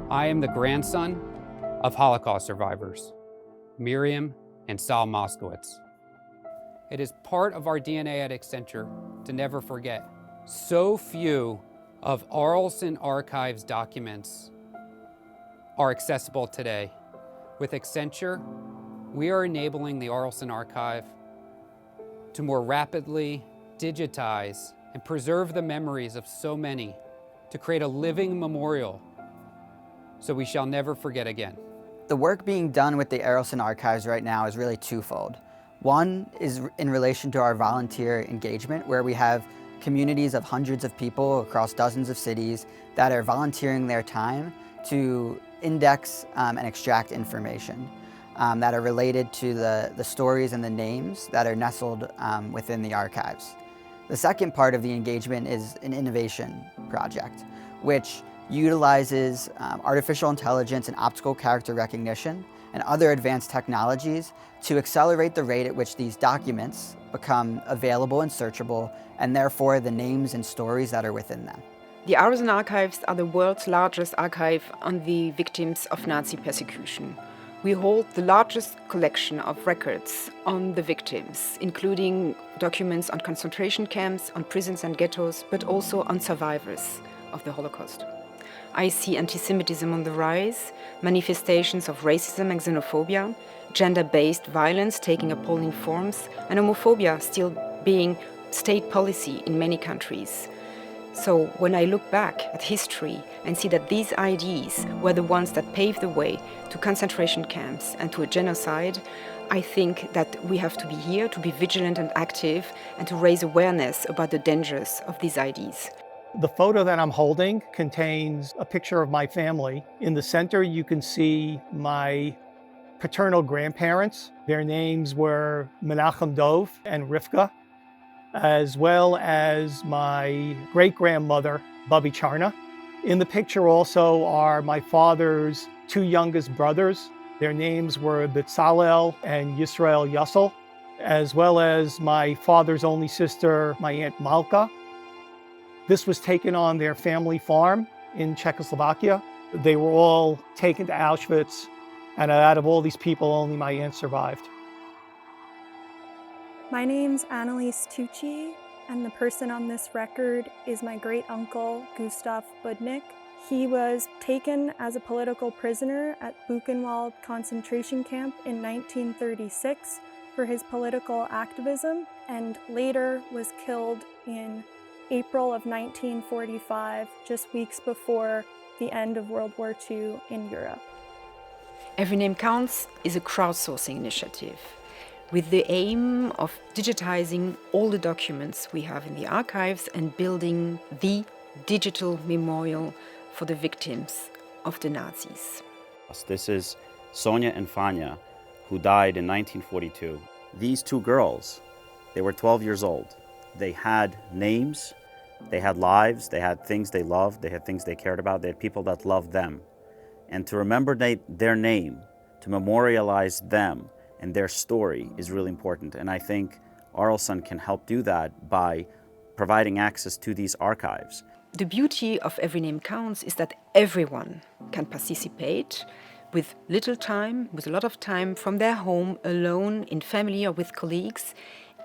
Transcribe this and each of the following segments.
I am the grandson of Holocaust survivors, Miriam and Sal Moskowitz. It is part of our DNA at Accenture to never forget. So few of Arolsen Archives documents are accessible today. With Accenture, we are enabling the Arolsen Archive to more rapidly digitize and preserve the memories of so many, to create a living memorial so we shall never forget again. The work being done with the Arolsen Archives right now is really twofold. One is in relation to our volunteer engagement, where we have communities of hundreds of people across dozens of cities that are volunteering their time to index and extract information that are related to the stories and the names that are nestled within the archives. The second part of the engagement is an innovation project, which utilizes artificial intelligence and optical character recognition and other advanced technologies to accelerate the rate at which these documents become available and searchable, and therefore the names and stories that are within them. The Arolsen Archives are the world's largest archive on the victims of Nazi persecution. We hold the largest collection of records on the victims, including documents on concentration camps, on prisons and ghettos, but also on survivors of the Holocaust. I see anti-Semitism on the rise, manifestations of racism and xenophobia, gender-based violence taking appalling forms, and homophobia still being state policy in many countries. So when I look back at history and see that these IDs were the ones that paved the way to concentration camps and to a genocide, I think that we have to be here to be vigilant and active and to raise awareness about the dangers of these IDs. The photo that I'm holding contains a picture of my family. In the center, you can see my paternal grandparents. Their names were Menachem Dov and Rivka, as well as my great-grandmother, Bubby Charna. In the picture also are my father's two youngest brothers. Their names were Betzalel and Yisrael Yassel, as well as my father's only sister, my Aunt Malka. This was taken on their family farm in Czechoslovakia. They were all taken to Auschwitz, and out of all these people, only my aunt survived. My name's Annalise Tucci, and the person on this record is my great-uncle, Gustav Budnik. He was taken as a political prisoner at Buchenwald concentration camp in 1936 for his political activism, and later was killed in April of 1945, just weeks before the end of World War II in Europe. Every Name Counts is a crowdsourcing initiative with the aim of digitizing all the documents we have in the archives and building the digital memorial for the victims of the Nazis. This is Sonia and Fanya, who died in 1942. These two girls, they were 12 years old. They had names, they had lives, they had things they loved, they had things they cared about, they had people that loved them. And to remember their name, to memorialize them and their story is really important. And I think Arolsen can help do that by providing access to these archives. The beauty of Every Name Counts is that everyone can participate with little time, with a lot of time, from their home, alone, in family or with colleagues,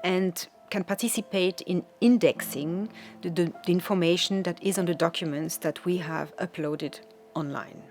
and can participate in indexing the information that is on the documents that we have uploaded online.